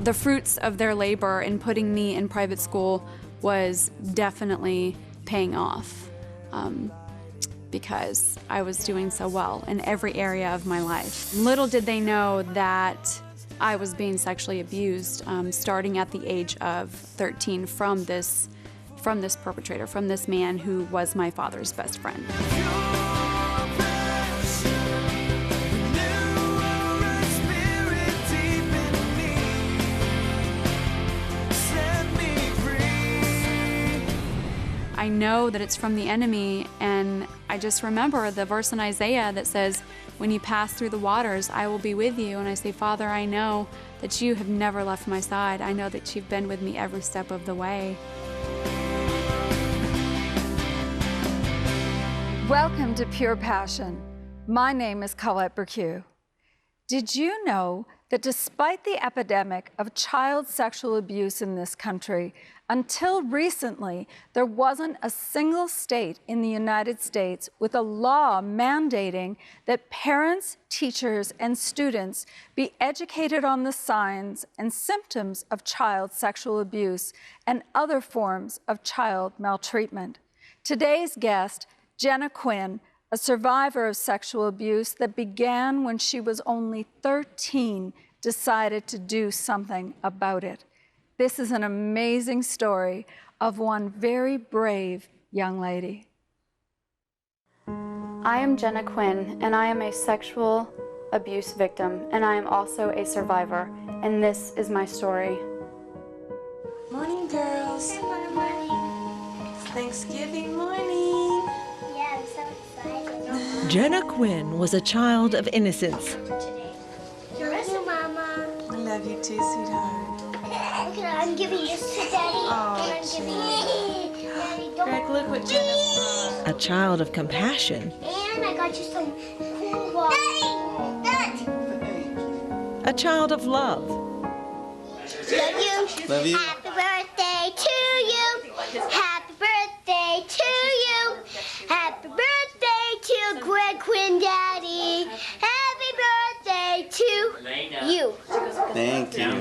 the fruits of their labor in putting me in private school was definitely paying off because I was doing so well in every area of my life. Little did they know that I was being sexually abused starting at the age of 13 from this perpetrator, from this man who was my father's best friend. I know that it's from the enemy, and I just remember the verse in Isaiah that says, when you pass through the waters, I will be with you. And I say, Father, I know that you have never left my side. I know that you've been with me every step of the way. Welcome to Pure Passion. My name is Colette Burque. Did you know that despite the epidemic of child sexual abuse in this country, until recently, there wasn't a single state in the United States with a law mandating that parents, teachers, and students be educated on the signs and symptoms of child sexual abuse and other forms of child maltreatment. Today's guest, Jenna Quinn, a survivor of sexual abuse that began when she was only 13, decided to do something about it. This is an amazing story of one very brave young lady. I am Jenna Quinn, and I am a sexual abuse victim, and I am also a survivor, and this is my story. Morning, girls. Good morning. It's Thanksgiving morning. Yeah, I'm so excited. Jenna Quinn was a child of innocence. Love you, Mama. I love you too, sweetheart. I'm giving this to Daddy. Oh, And I'm giving this. Daddy, don't. Greg, look what Jenna's brought. A child of compassion. And I got you some cool water. Daddy, A child of love. love you. Love you. Happy birthday to you. Happy birthday to you. Happy birthday to Greg Quinn, Daddy. Happy birthday to you. Thank you.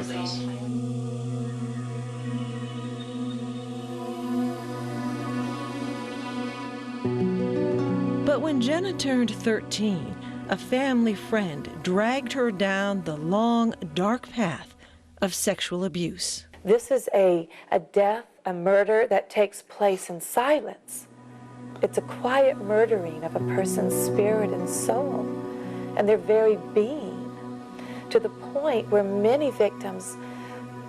But when Jenna turned 13, a family friend dragged her down the long, dark path of sexual abuse. This is a death, a murder that takes place in silence. It's a quiet murdering of a person's spirit and soul and their very being, to the point where many victims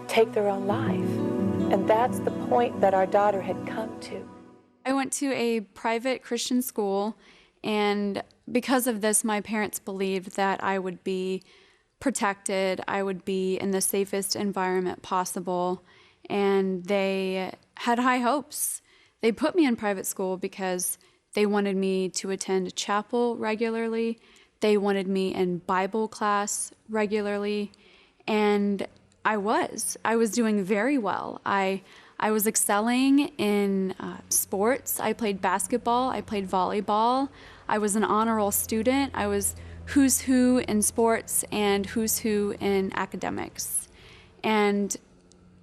take their own life. And that's the point that our daughter had come to. I went to a private Christian school, and because of this, my parents believed that I would be protected, I would be in the safest environment possible, and they had high hopes. They put me in private school because they wanted me to attend chapel regularly, they wanted me in Bible class regularly, and I was doing very well. I was excelling in sports. I played basketball, I played volleyball. I was an honor roll student. I was who's who in sports and who's who in academics. And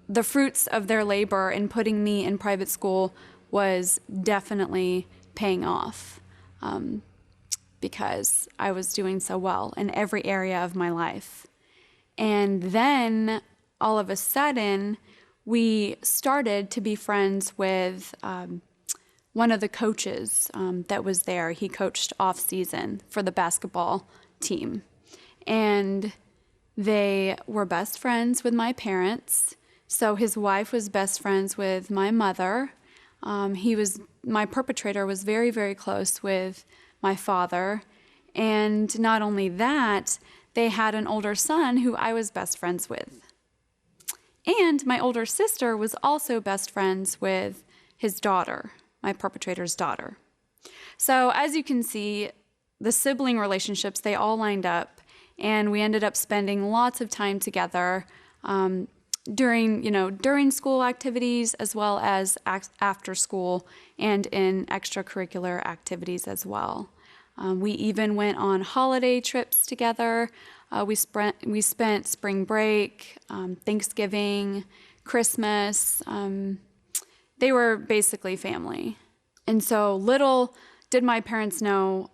the fruits of their labor in putting me in private school was definitely paying off because I was doing so well in every area of my life. And then all of a sudden, we started to be friends with one of the coaches that was there. He coached off-season for the basketball team. And they were best friends with my parents. So his wife was best friends with my mother. My perpetrator was very, very close with my father. And not only that, they had an older son who I was best friends with. And my older sister was also best friends with his daughter, my perpetrator's daughter. So as you can see, the sibling relationships, they all lined up, and we ended up spending lots of time together during school activities as well as after school and in extracurricular activities as well. We even went on holiday trips together. We spent spring break, Thanksgiving, Christmas. They were basically family. And so little did my parents know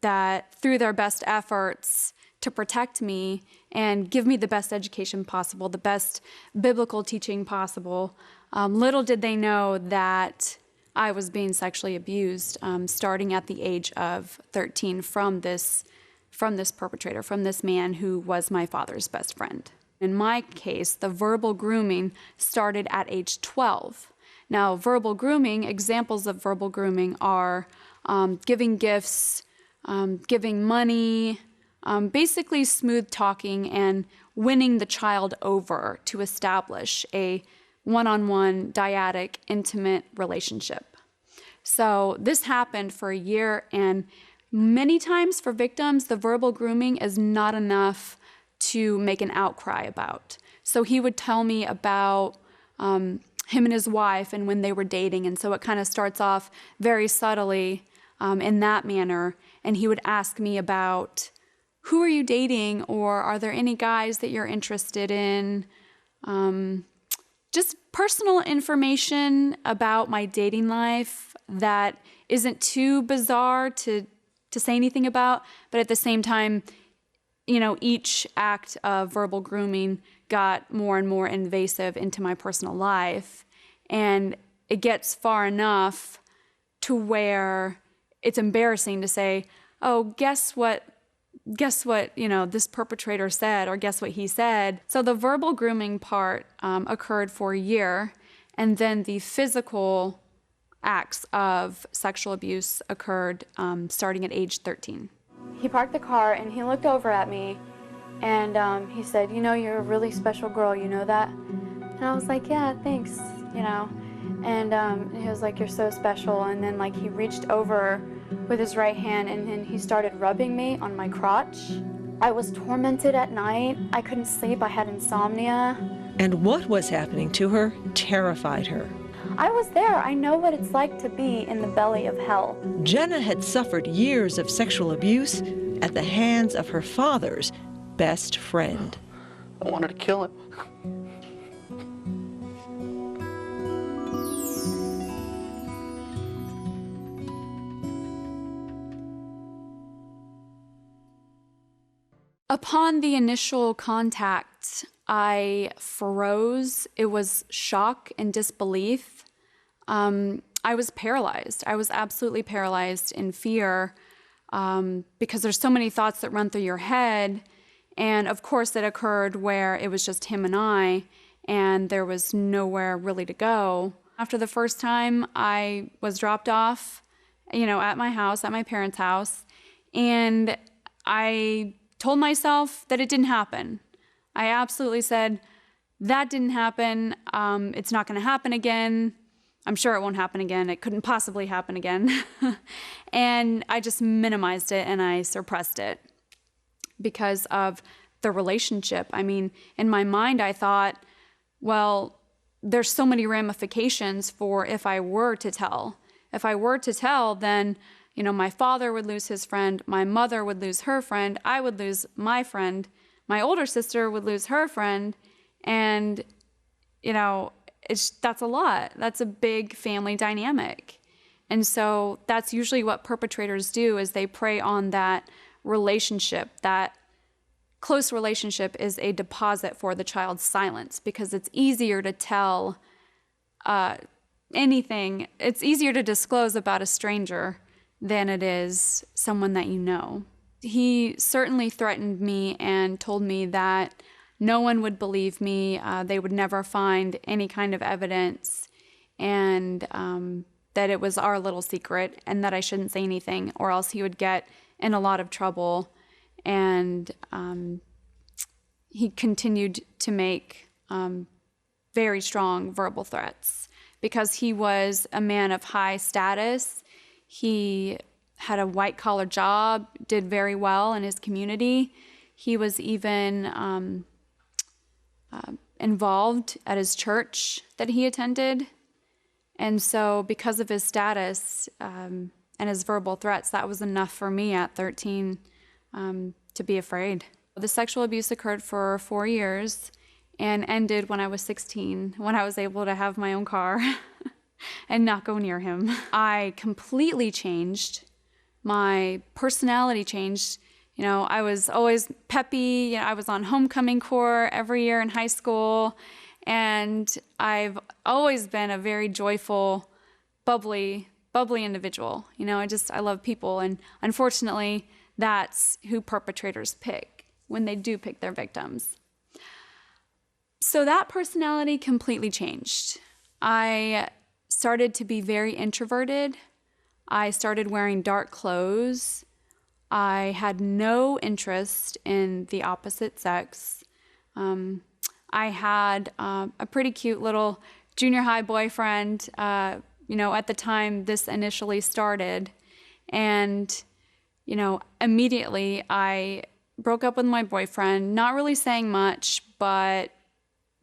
that through their best efforts to protect me and give me the best education possible, the best biblical teaching possible, little did they know that I was being sexually abused starting at the age of 13 from this perpetrator, from this man who was my father's best friend. In my case, the verbal grooming started at age 12. Now, verbal grooming, examples of verbal grooming are giving gifts, giving money, basically smooth talking and winning the child over to establish a one-on-one, dyadic, intimate relationship. So this happened for a year, and many times for victims, the verbal grooming is not enough to make an outcry about. So he would tell me about him and his wife and when they were dating, and so it kind of starts off very subtly in that manner, and he would ask me about, who are you dating, or are there any guys that you're interested in? Just personal information about my dating life that isn't too bizarre to say anything about, but at the same time, you know, each act of verbal grooming got more and more invasive into my personal life, and it gets far enough to where it's embarrassing to say, oh, guess what, you know, this perpetrator said, or guess what he said. So the verbal grooming part occurred for a year, and then the physical acts of sexual abuse occurred starting at age 13. He parked the car and he looked over at me and he said, you know, you're a really special girl, you know that? And I was like, yeah, thanks, you know. And he was like, you're so special. And then like he reached over with his right hand and then he started rubbing me on my crotch. I was tormented at night. I couldn't sleep. I had insomnia. And what was happening to her terrified her. I was there. I know what it's like to be in the belly of hell. Jenna had suffered years of sexual abuse at the hands of her father's best friend. I wanted to kill him. Upon the initial contact, I froze. It was shock and disbelief. I was paralyzed. I was absolutely paralyzed in fear because there's so many thoughts that run through your head. And of course, it occurred where it was just him and I, and there was nowhere really to go. After the first time, I was dropped off, you know, at my house, at my parents' house, and I told myself that it didn't happen. I absolutely said, that didn't happen. It's not going to happen again. I'm sure it won't happen again. It couldn't possibly happen again. And I just minimized it and I suppressed it because of the relationship. I mean, in my mind, I thought, well, there's so many ramifications for if I were to tell. If I were to tell, then, you know, my father would lose his friend, my mother would lose her friend, I would lose my friend, my older sister would lose her friend, and, you know, that's a lot. That's a big family dynamic. And so that's usually what perpetrators do, is they prey on that relationship. That close relationship is a deposit for the child's silence, because it's easier to tell anything. It's easier to disclose about a stranger than it is someone that you know. He certainly threatened me and told me that no one would believe me. They would never find any kind of evidence, and that it was our little secret and that I shouldn't say anything or else he would get in a lot of trouble. And he continued to make very strong verbal threats because he was a man of high status. He had a white-collar job, did very well in his community. He was even involved at his church that he attended. And so because of his status and and his verbal threats, that was enough for me at 13 to be afraid. The sexual abuse occurred for 4 years and ended when I was 16, when I was able to have my own car and not go near him. I completely changed. My personality changed. You know, I was always peppy. You know, I was on homecoming corps every year in high school. And I've always been a very joyful, bubbly individual. You know, I love people. And unfortunately, that's who perpetrators pick when they do pick their victims. So that personality completely changed. I started to be very introverted. I started wearing dark clothes. I had no interest in the opposite sex. I had a pretty cute little junior high boyfriend, you know, at the time this initially started. And, you know, immediately I broke up with my boyfriend, not really saying much, but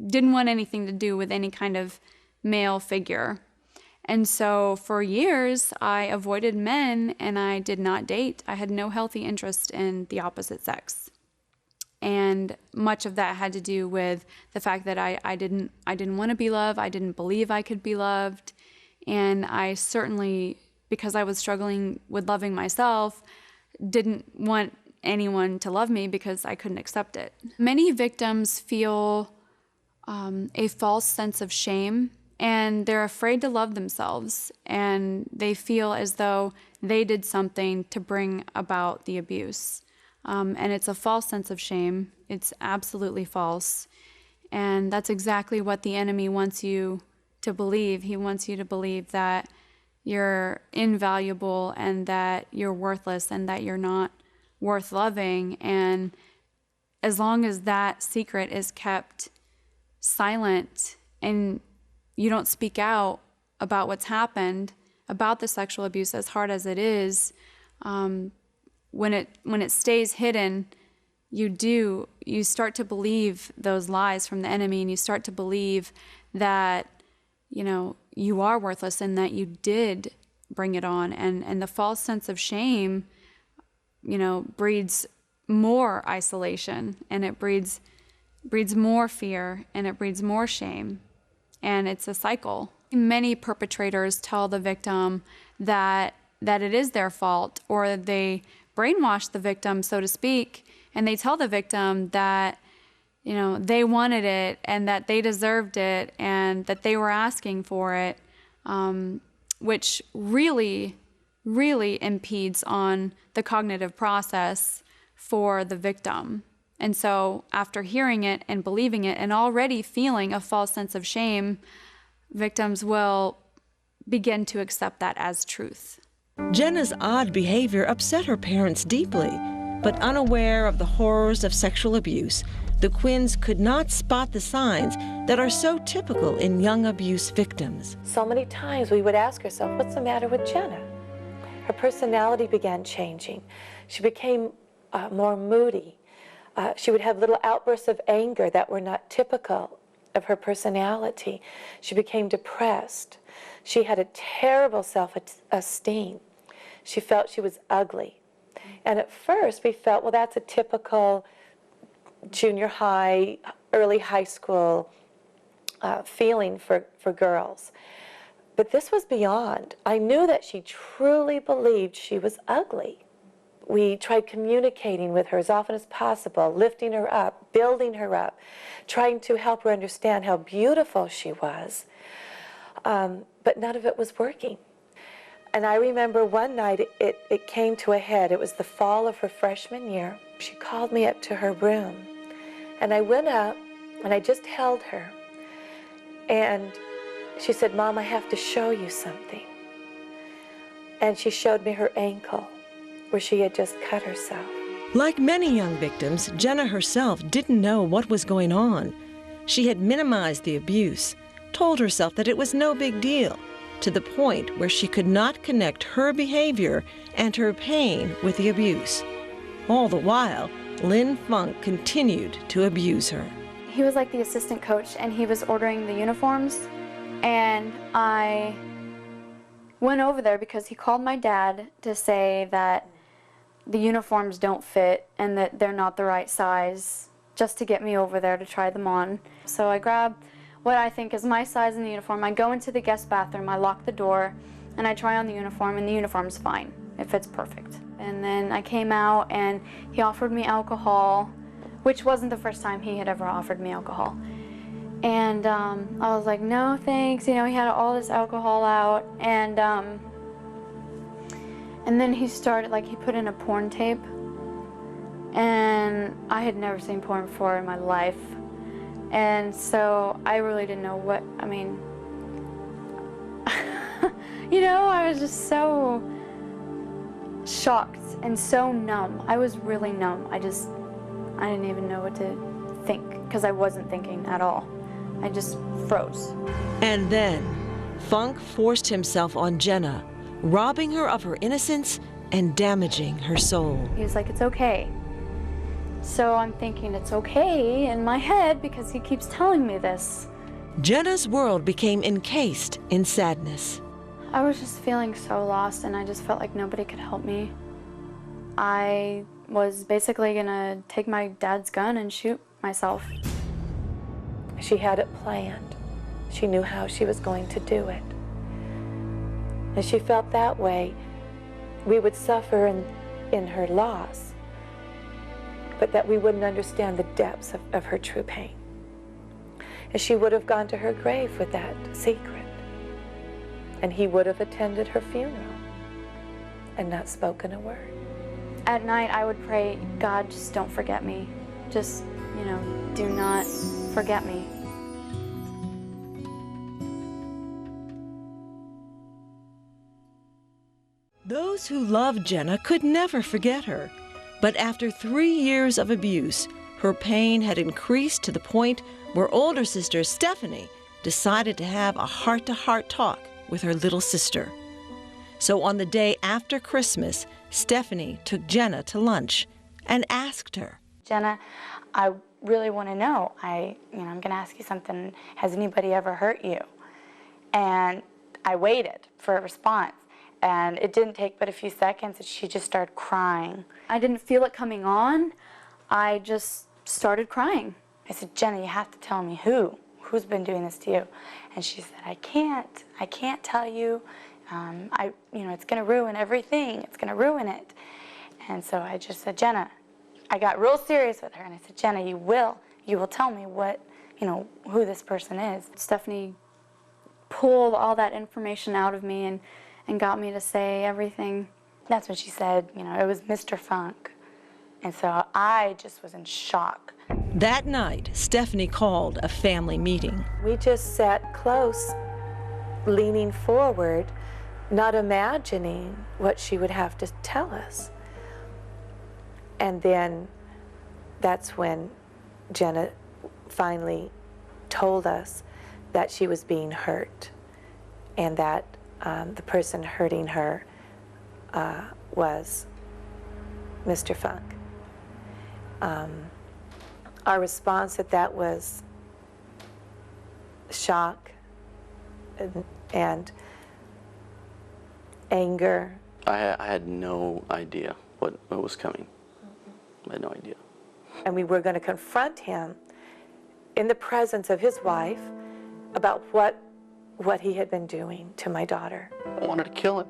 didn't want anything to do with any kind of male figure. And so for years, I avoided men and I did not date. I had no healthy interest in the opposite sex. And much of that had to do with the fact that I didn't want to be loved. I didn't believe I could be loved. And I certainly, because I was struggling with loving myself, didn't want anyone to love me because I couldn't accept it. Many victims feel a false sense of shame, and they're afraid to love themselves, and they feel as though they did something to bring about the abuse. And it's a false sense of shame. It's absolutely false. And that's exactly what the enemy wants you to believe. He wants you to believe that you're invaluable and that you're worthless and that you're not worth loving. And as long as that secret is kept silent and you don't speak out about what's happened, about the sexual abuse, as hard as it is, when it stays hidden, you start to believe those lies from the enemy, and you start to believe that, you know, you are worthless and that you did bring it on. And the false sense of shame, you know, breeds more isolation, and it breeds more fear, and it breeds more shame. And it's a cycle. Many perpetrators tell the victim that it is their fault, or they brainwash the victim, so to speak, and they tell the victim that, you know, they wanted it and that they deserved it and that they were asking for it, which really, really impedes on the cognitive process for the victim. And so after hearing it and believing it and already feeling a false sense of shame, victims will begin to accept that as truth. Jenna's odd behavior upset her parents deeply, but unaware of the horrors of sexual abuse, the Quinns could not spot the signs that are so typical in young abuse victims. So many times we would ask ourselves, what's the matter with Jenna? Her personality began changing. She became more moody. She would have little outbursts of anger that were not typical of her personality. She became depressed. She had a terrible self-esteem. She felt she was ugly. And at first we felt, well, that's a typical junior high, early high school feeling for girls. But this was beyond. I knew that she truly believed she was ugly. We tried communicating with her as often as possible, lifting her up, building her up, trying to help her understand how beautiful she was. But none of it was working. And I remember one night it came to a head. It was the fall of her freshman year. She called me up to her room. And I went up and I just held her. And she said, "Mom, I have to show you something." And she showed me her ankle, where she had just cut herself. Like many young victims, Jenna herself didn't know what was going on. She had minimized the abuse, told herself that it was no big deal, to the point where she could not connect her behavior and her pain with the abuse. All the while, Lynn Funk continued to abuse her. He was like the assistant coach, and he was ordering the uniforms, and I went over there because he called my dad to say that the uniforms don't fit and that they're not the right size, just to get me over there to try them on. So I grab what I think is my size in the uniform. I go into the guest bathroom, I lock the door, and I try on the uniform, and the uniform's fine. It fits perfect. And then I came out, and he offered me alcohol, which wasn't the first time he had ever offered me alcohol. And I was like, no, thanks. You know, he had all this alcohol out, and then he started, like, he put in a porn tape, and I had never seen porn before in my life. And so I really didn't know what, I mean, you know, I was just so shocked and so numb. I was really numb. I didn't even know what to think, because I wasn't thinking at all. I just froze. And then, Funk forced himself on Jenna, robbing her of her innocence and damaging her soul. He was like, it's okay. So I'm thinking it's okay in my head because he keeps telling me this. Jenna's world became encased in sadness. I was just feeling so lost, and I just felt like nobody could help me. I was basically gonna take my dad's gun and shoot myself. She had it planned. She knew how she was going to do it. And she felt that way we would suffer in her loss, but that we wouldn't understand the depths of her true pain. And she would have gone to her grave with that secret. And he would have attended her funeral and not spoken a word. At night, I would pray, God, just don't forget me. Just, you know, do not forget me. Those who loved Jenna could never forget her. But after 3 years of abuse, her pain had increased to the point where older sister Stephanie decided to have a heart-to-heart talk with her little sister. So on the day after Christmas, Stephanie took Jenna to lunch and asked her, Jenna, I really want to know. I'm going to ask you something. Has anybody ever hurt you? And I waited for a response, and it didn't take but a few seconds, and she just started crying. I didn't feel it coming on. I just started crying. I said, Jenna, you have to tell me who's been doing this to you? And she said, I can't tell you. It's going to ruin everything. It's going to ruin it. And so I just said, Jenna, I got real serious with her, and I said, Jenna, you will tell me who this person is. Stephanie pulled all that information out of me and got me to say everything. That's when she said, it was Mr. Funk. And so I just was in shock. That night, Stephanie called a family meeting. We just sat close, leaning forward, not imagining what she would have to tell us. And then that's when Jenna finally told us that she was being hurt, and that the person hurting her was Mr. Funk. Our response at that was shock and anger. I had no idea what was coming. I had no idea. And we were going to confront him in the presence of his wife about what he had been doing to my daughter. I wanted to kill him.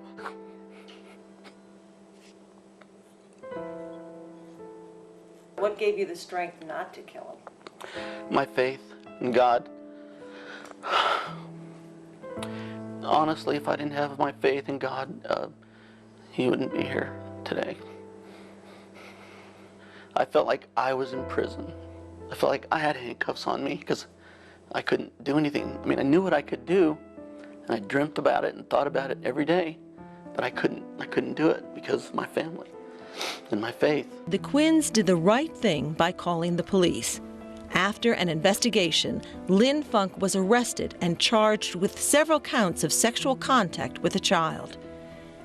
What gave you the strength not to kill him? My faith in God. Honestly, if I didn't have my faith in God, he wouldn't be here today. I felt like I was in prison. I felt like I had handcuffs on me because I couldn't do anything. I mean, I knew what I could do, and I dreamt about it and thought about it every day, but I couldn't do it because of my family and my faith. The Quinns did the right thing by calling the police. After an investigation, Lynn Funk was arrested and charged with several counts of sexual contact with a child.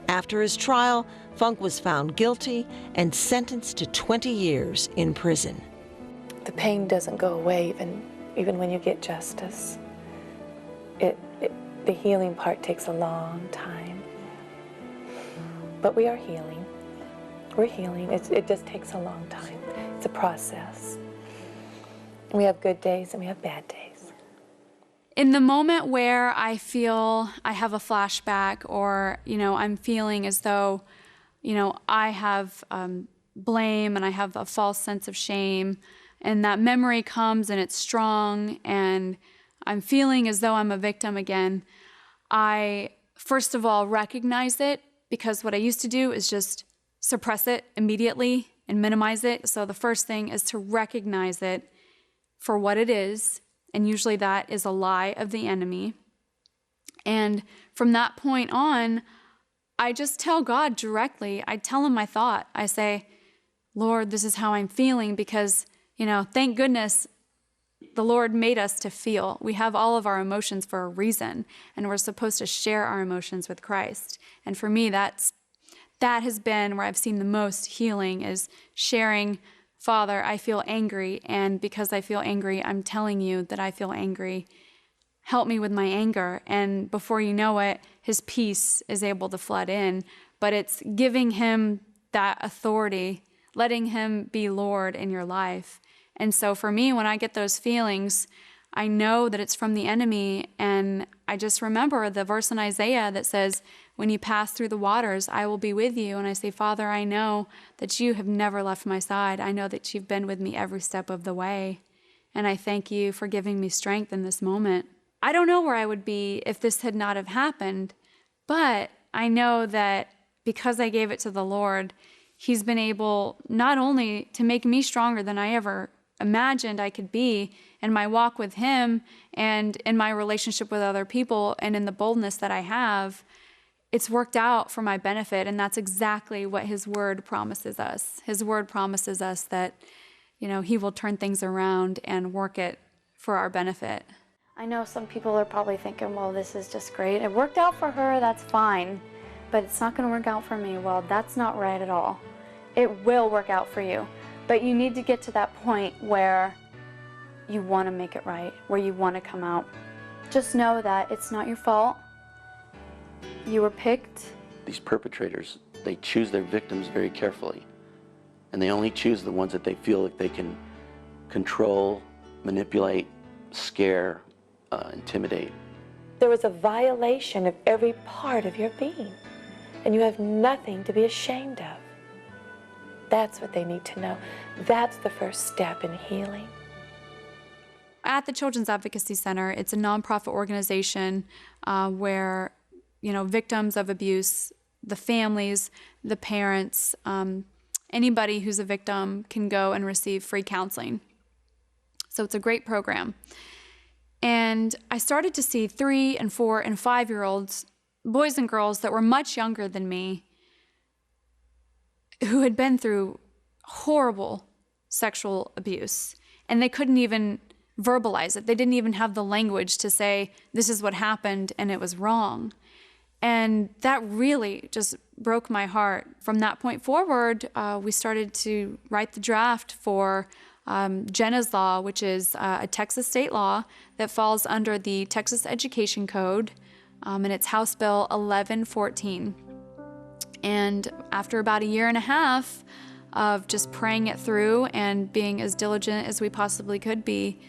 After his trial, Funk was found guilty and sentenced to 20 years in prison. The pain doesn't go away even when you get justice. The healing part takes a long time. But we are healing. We're healing. It just takes a long time. It's a process. We have good days and we have bad days. In the moment where I feel I have a flashback, or, I'm feeling as though, I have blame and I have a false sense of shame, and that memory comes and it's strong and I'm feeling as though I'm a victim again, I first of all recognize it, because what I used to do is just suppress it immediately and minimize it. So the first thing is to recognize it for what it is, and usually that is a lie of the enemy. And from that point on, I just tell God directly. I tell him my thought. I say, Lord, this is how I'm feeling, because, thank goodness the Lord made us to feel. We have all of our emotions for a reason, and we're supposed to share our emotions with Christ. And for me, that has been where I've seen the most healing, is sharing, Father, I feel angry, and because I feel angry, I'm telling you that I feel angry. Help me with my anger. And before you know it, his peace is able to flood in. But it's giving him that authority, letting him be Lord in your life. And so for me, when I get those feelings, I know that it's from the enemy. And I just remember the verse in Isaiah that says, when you pass through the waters, I will be with you. And I say, Father, I know that you have never left my side. I know that you've been with me every step of the way. And I thank you for giving me strength in this moment. I don't know where I would be if this had not have happened, but I know that because I gave it to the Lord, he's been able not only to make me stronger than I ever imagined I could be in my walk with him and in my relationship with other people and in the boldness that I have. It's worked out for my benefit, and that's exactly what his word promises us. His word promises us that, he will turn things around and work it for our benefit. I know some people are probably thinking, well, this is just great. It worked out for her, that's fine, but it's not going to work out for me. Well, that's not right at all. It will work out for you, but you need to get to that point where you want to make it right, where you want to come out. Just know that it's not your fault. You were picked. These perpetrators, they choose their victims very carefully, and they only choose the ones that they feel like they can control, manipulate, scare, intimidate. There was a violation of every part of your being, and you have nothing to be ashamed of. That's what they need to know. That's the first step in healing. At the Children's Advocacy Center, it's a nonprofit organization where, victims of abuse, the families, the parents, anybody who's a victim can go and receive free counseling. So it's a great program. And I started to see 3 and 4 and 5-year-olds, boys and girls that were much younger than me, who had been through horrible sexual abuse. And they couldn't even verbalize it. They didn't even have the language to say, this is what happened and it was wrong. And that really just broke my heart. From that point forward, we started to write the draft for Jenna's Law, which is a Texas state law that falls under the Texas Education Code, and it's House Bill 1114. And after about a year and a half of just praying it through and being as diligent as we possibly could be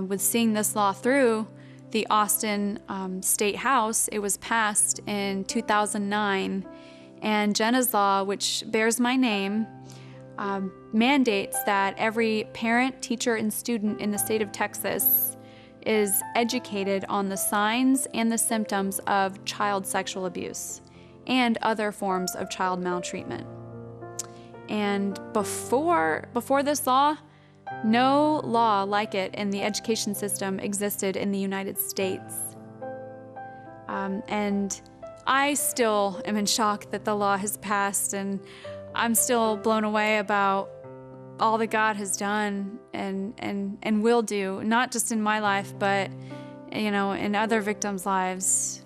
with seeing this law through the Austin State House, it was passed in 2009. And Jenna's Law, which bears my name, mandates that every parent, teacher, and student in the state of Texas is educated on the signs and the symptoms of child sexual abuse and other forms of child maltreatment. And before this law, no law like it in the education system existed in the United States. And I still am in shock that the law has passed, and I'm still blown away about all that God has done and will do, not just in my life, but in other victims' lives.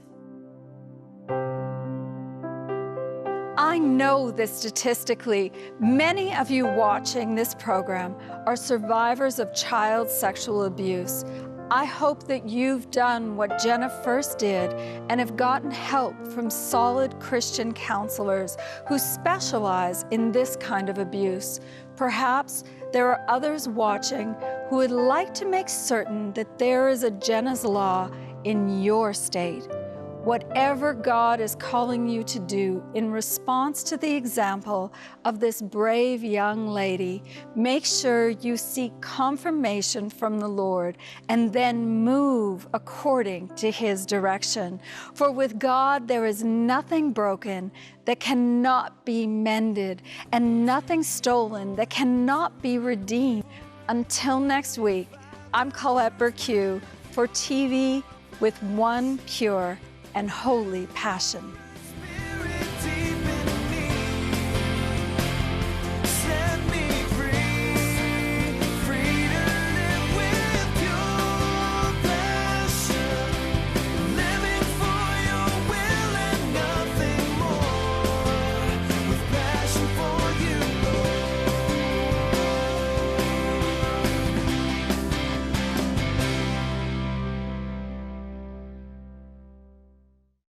I know that statistically, many of you watching this program are survivors of child sexual abuse. I hope that you've done what Jenna first did and have gotten help from solid Christian counselors who specialize in this kind of abuse. Perhaps there are others watching who would like to make certain that there is a Jenna's Law in your state. Whatever God is calling you to do in response to the example of this brave young lady, make sure you seek confirmation from the Lord and then move according to His direction. For with God there is nothing broken that cannot be mended and nothing stolen that cannot be redeemed. Until next week, I'm Colette Burque for TV with one pure and holy passion.